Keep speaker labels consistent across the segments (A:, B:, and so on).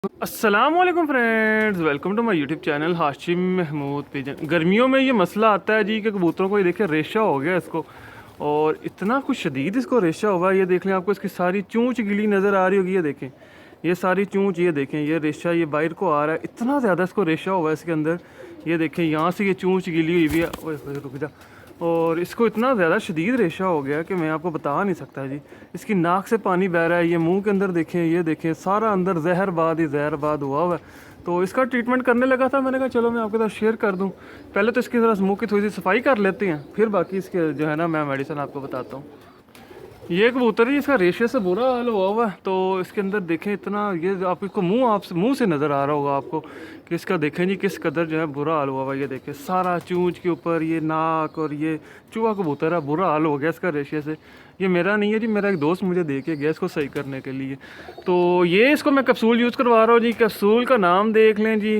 A: अस्सलामुअलैकुम friends, welcome to my YouTube channel Hashim Mahmood pigeon. गर्मियों में ये मसला आता है जी कि कबूतरों को ये देखिए रेशा हो गया इसको, और इतना कुछ शदीद इसको रेशा हुआ है। ये देख लें, आपको इसकी सारी चूंच गिली नज़र आ रही होगी। ये देखें, ये सारी चूंच, ये देखें, ये रेशा ये बाहर को आ रहा है। इतना ज़्यादा इसको रेशा हुआ है इसके अंदर। ये देखें, यहाँ से ये चूंच गिली हुई भी है। ओए ओए, रुक जा। और इसको इतना ज़्यादा शदीद रेशा हो गया कि मैं आपको बता नहीं सकता जी। इसकी नाक से पानी बह रहा है, ये मुंह के अंदर देखें, ये देखें, सारा अंदर जहरबाद ही जहरबाद हुआ है। तो इसका ट्रीटमेंट करने लगा था, मैंने कहा चलो मैं आपके साथ शेयर कर दूं। पहले तो इसकी ज़रा मुंह की थोड़ी सी सफाई कर लेते हैं, फिर बाकी इसके जो है ना मैं मेडिसिन आपको बताता हूँ। ये कबूतर ही इसका रेशे से बुरा हाल हुआ है। तो इसके अंदर देखें, इतना ये आप इसको मुंह से नज़र आ रहा होगा आपको कि इसका देखें जी किस कदर जो है बुरा हाल हुआ है। ये देखें, सारा चूंच के ऊपर ये नाक, और ये चूहा कबूतर है, बुरा हाल हो गया इसका रेशे से। ये मेरा नहीं है जी, मेरा एक दोस्त मुझे दे के गया इसको सही करने के लिए। तो ये इसको मैं कैप्सूल यूज़ करवा रहा हूँ जी। कैप्सूल का नाम देख लें जी,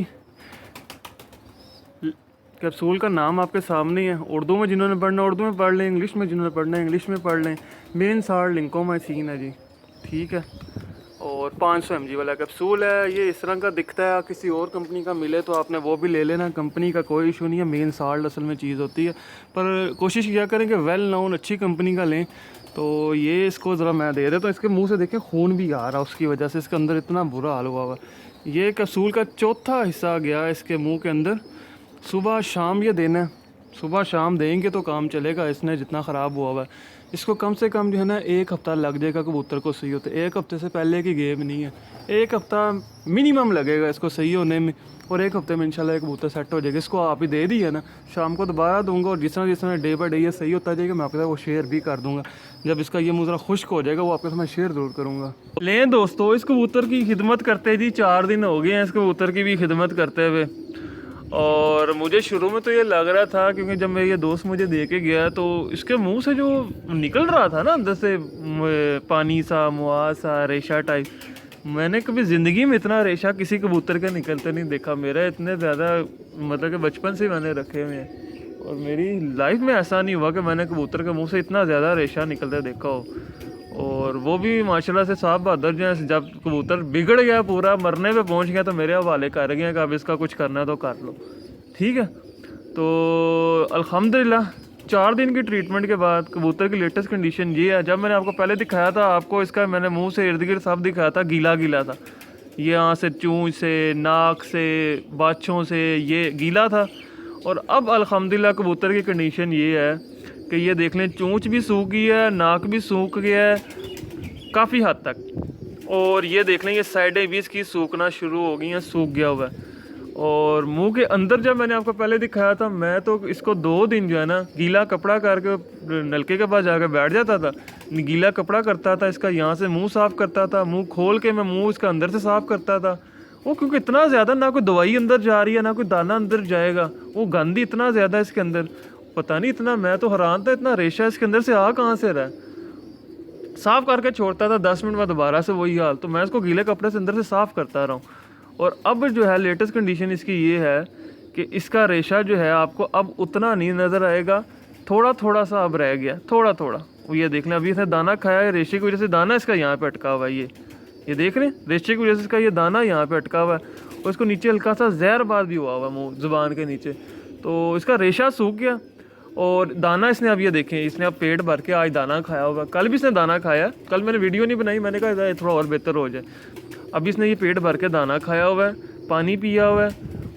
A: कैप्सूल का नाम आपके सामने है। उर्दू में जिन्होंने पढ़ना उर्दू में पढ़ लें, इंग्लिश में जिन्होंने पढ़ना है इंग्लिश में पढ़ लें। मेन सार लिंकोमाइसिन है जी, ठीक है। और 500 mg वाला कैप्सूल है। ये इस रंग का दिखता है, किसी और कंपनी का मिले तो आपने वो भी ले लेना, कंपनी का कोई इशू नहीं है। मेन साल्ट असल में चीज़ होती है, पर कोशिश किया करें कि वेल नोन अच्छी कंपनी का लें। तो ये इसको ज़रा मैं दे देता हूँ। इसके मुंह से देखें खून भी आ रहा है, उसकी वजह से इसके अंदर इतना बुरा हाल हुआ हुआ। ये कैप्सूल का चौथा हिस्सा गया इसके मुँह के अंदर। सुबह शाम ये देना है, सुबह शाम देंगे तो काम चलेगा। इसने जितना ख़राब हुआ हुआ है, इसको कम से कम जो है ना 1 हफ़्ता लग जाएगा कबूतर को सही होते। 1 हफ़्ते से पहले की गेम नहीं है, 1 हफ़्ता मिनिमम लगेगा इसको सही होने में। और 1 हफ़्ते में इंशाल्लाह एक कबूतर सेट हो जाएगा। इसको आप ही दे दी है ना, शाम को दोबारा दूंगा, और जिस तरह डे बाई डे ये सही होता जाएगा मैं आपके साथ वो शेयर भी कर दूंगा। जब इसका ये मुँह ज़रा खुश्क हो जाएगा वो आपके साथ मैं शेयर ज़रूर करूँगा। लें दोस्तों, इस कबूतर की खिदमत करते जी 4 दिन हो गए हैं इस कबूतर की भी खिदमत करते हुए। और मुझे शुरू में तो ये लग रहा था, क्योंकि जब मेरे ये दोस्त मुझे दे के गया तो इसके मुंह से जो निकल रहा था ना अंदर से पानी सा, मुआ सा, रेशा टाइप, मैंने कभी ज़िंदगी में इतना रेशा किसी कबूतर का निकलते नहीं देखा। मेरा इतने ज़्यादा मतलब कि बचपन से मैंने रखे हुए हैं, और मेरी लाइफ में ऐसा नहीं हुआ कि मैंने कबूतर के मुंह से इतना ज़्यादा रेशा निकलते देखा हो। और वो भी माशाल्लाह से साहब बहादुर जो है, जब कबूतर बिगड़ गया, पूरा मरने पे पहुंच गया, तो मेरे हवाले कर गए कि अब इसका कुछ करना है तो कर लो, ठीक है। तो अल्हम्दुलिल्लाह 4 दिन की ट्रीटमेंट के बाद कबूतर की लेटेस्ट कंडीशन ये है। जब मैंने आपको पहले दिखाया था, आपको इसका मैंने मुंह से इर्द गिर्द सब दिखाया था, गीला गीला था। ये यहाँ से चूंच से, नाक से, बाछों से ये गीला था। और अब अल्हम्दुलिल्लाह कबूतर की कंडीशन ये है कि ये देख लें, चूंच भी सूख गई है, नाक भी सूख गया है काफ़ी हद तक। और ये देख लें, ये साइडें भी इसकी सूखना शुरू हो गई हैं, सूख गया हुआ है। और मुंह के अंदर जब मैंने आपको पहले दिखाया था, मैं तो इसको 2 दिन जो है ना गीला कपड़ा करके नलके के पास जाकर बैठ जाता था, गीला कपड़ा करता था इसका, यहाँ से मुंह साफ़ करता था, मुंह खोल के मैं मुंह इसका अंदर से साफ़ करता था। वो क्योंकि इतना ज़्यादा, ना कोई दवाई अंदर जा रही है ना कोई दाना अंदर जाएगा, वो गंद ही इतना ज़्यादा इसके अंदर, पता नहीं इतना, मैं तो हैरान था इतना रेशा इसके अंदर से आ कहाँ से रहा है। साफ़ करके छोड़ता था, 10 मिनट बाद दोबारा से वही हाल। तो मैं इसको गीले कपड़े से अंदर से साफ़ करता रहा हूँ। और अब जो है लेटेस्ट कंडीशन इसकी ये है कि इसका रेशा जो है आपको अब उतना नहीं नज़र आएगा, थोड़ा थोड़ा सा अब रह गया, थोड़ा थोड़ा। वो ये देख लें, अभी इसने दाना खाया है, रेशे की वजह से दाना इसका यहाँ पे अटका हुआ है। ये देख रहे हैं, रेशे की वजह से इसका ये दाना यहाँ पे अटका हुआ है, और इसको नीचे हल्का सा जहरबाद भी हुआ है मुँह ज़ुबान के नीचे। तो इसका रेशा सूख गया, और दाना इसने अब ये देखें, इसने अब पेट भर के आज दाना खाया होगा। कल भी इसने दाना खाया, कल मैंने वीडियो नहीं बनाई, मैंने कहा थोड़ा और बेहतर हो जाए। अभी इसने ये पेट भर के दाना खाया हुआ है, पानी पिया हुआ है।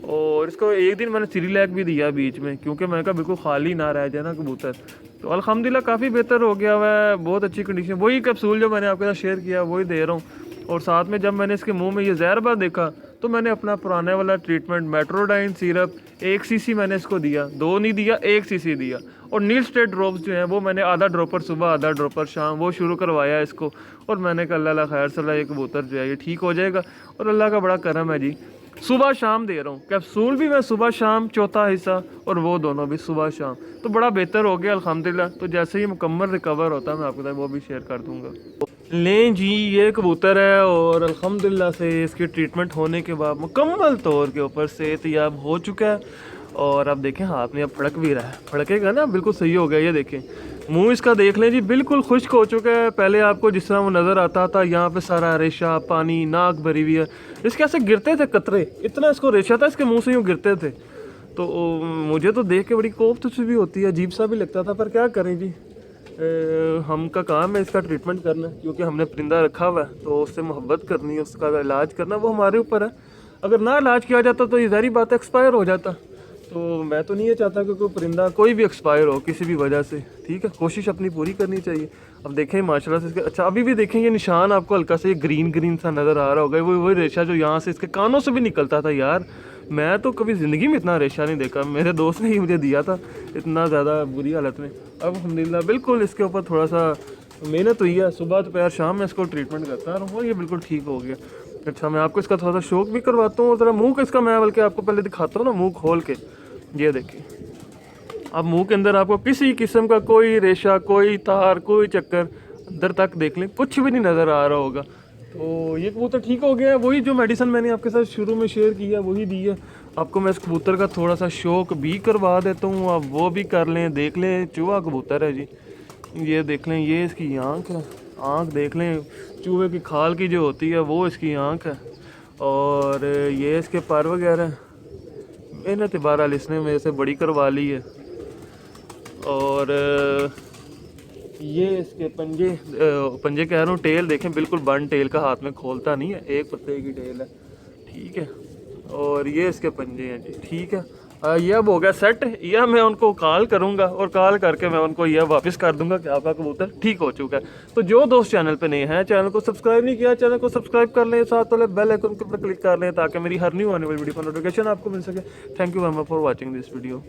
A: और इसको एक दिन मैंने सिरिलैक भी दिया बीच में, क्योंकि मैंने कहा बिल्कुल खाली ना रह जाए ना कबूतर। तो अल्हम्दुलिल्लाह काफ़ी बेहतर हो गया हुआ है, बहुत अच्छी कंडीशन। वही कैप्सूल जो मैंने आपके साथ शेयर किया वही दे रहा हूँ। और साथ में जब मैंने इसके मुंह में ये जहरबाद देखा, तो मैंने अपना पुराने वाला ट्रीटमेंट मेट्रोडाइन सिरप 1 सीसी मैंने इसको दिया, 2 नहीं दिया, 1 सीसी दिया। और नील स्टेट ड्रॉप्स जो हैं वो मैंने आधा ड्रॉपर सुबह, आधा ड्रॉपर शाम, वो शुरू करवाया इसको। और मैंने कहा अल्लाह खैर सला, ये कबूतर जो है ये ठीक हो जाएगा। और अल्लाह का बड़ा करम है जी, सुबह शाम दे रहा हूँ कैप्सूल भी मैं, सुबह शाम चौथा हिस्सा, और वो दोनों भी सुबह शाम। तो बड़ा बेहतर हो गया अल्हम्दुलिल्लाह। तो जैसे ही मुकम्मल रिकवर होता है मैं आपके साथ वो भी शेयर कर दूँगा। लें जी, ये कबूतर है, और अल्हम्दुलिल्लाह से इसकी ट्रीटमेंट होने के बाद मुकम्मल तौर के ऊपर सेहतयाब हो चुका है। और अब देखें हाथ में अब फड़क भी रहा है, फड़केगा ना, बिल्कुल सही हो गया। ये देखें, मुंह इसका देख लें जी, बिल्कुल खुश्क हो चुका है। पहले आपको जिस तरह वो नज़र आता था, यहाँ पे सारा रेशा, पानी, नाक भरी हुई है। इसके ऐसे गिरते थे कतरे, इतना इसको रेशा था, इसके मुंह से यूँ गिरते थे। तो मुझे तो देख के बड़ी कोफ्त सी भी होती है, अजीब सा भी लगता था, पर क्या करें जी, हम का काम है इसका ट्रीटमेंट करना, क्योंकि हमने परिंदा रखा हुआ है तो उससे मोहब्बत करनी है, उसका इलाज करना वो हमारे ऊपर है। अगर ना इलाज किया जाता तो ये ज़ाहिर बात है एक्सपायर हो जाता। तो मैं तो नहीं ये चाहता कि कोई परिंदा कोई भी एक्सपायर हो किसी भी वजह से, ठीक है। कोशिश अपनी पूरी करनी चाहिए। अब देखें माशाल्लाह से इसके, अच्छा अभी भी देखें ये निशान आपको हल्का सा ये ग्रीन ग्रीन सा नज़र आ रहा होगा, वही रेशा जो यहाँ से इसके कानों से भी निकलता था यार। मैं तो कभी ज़िंदगी में इतना रेशा नहीं देखा, मेरे दोस्त ने ही मुझे दिया था इतना ज़्यादा बुरी हालत में। अब अल्हम्दुलिल्लाह बिल्कुल इसके ऊपर थोड़ा सा मेहनत हुई है, सुबह दोपहर शाम में इसको ट्रीटमेंट करता रहा और ये बिल्कुल ठीक हो गया। अच्छा मैं आपको इसका थोड़ा सा शौक भी करवाता हूँ, और ज़रा मुँह का इसका मैं बल्कि आपको पहले दिखाता हूँ ना, मुँह खोल के ये देखिए। अब मुंह के अंदर आपको किसी किस्म का कोई रेशा, कोई तार, कोई चक्कर, अंदर तक देख लें कुछ भी नहीं नज़र आ रहा होगा। तो ये कबूतर ठीक हो गया है। वही जो मेडिसिन मैंने आपके साथ शुरू में शेयर किया वही दी है आपको। मैं इस कबूतर का थोड़ा सा शौक भी करवा देता हूँ, आप वो भी कर लें। देख लें चूहा कबूतर है जी, ये देख लें, ये इसकी आँख है, आँख देख लें, चूहे की खाल की जो होती है वो इसकी आँख है, और ये इसके पर वगैरह। मेहनत बहरहाल इसने मेरे से बड़ी करवा ली है। और ये इसके पंजे, पंजे कह रहा हूँ, टेल देखें बिल्कुल बंद टेल का, हाथ में खोलता नहीं है, एक पत्ते की टेल है, ठीक है। और ये इसके पंजे हैं जी, ठीक है। यह अब हो गया सेट। यह मैं उनको कॉल करूँगा और कॉल करके मैं उनको यह वापस कर दूंगा कि आपका कबूतर ठीक हो चुका है। तो जो दोस्त चैनल पे नए हैं, चैनल को सब्सक्राइब नहीं किया, चैनल को सब्सक्राइब कर लें, साथ वाले बेल आइकन के ऊपर क्लिक कर लें ताकि मेरी हर न्यू आने वाली वीडियो का नोटिफिकेशन आपको मिल सके। Thank you very much for watching this video.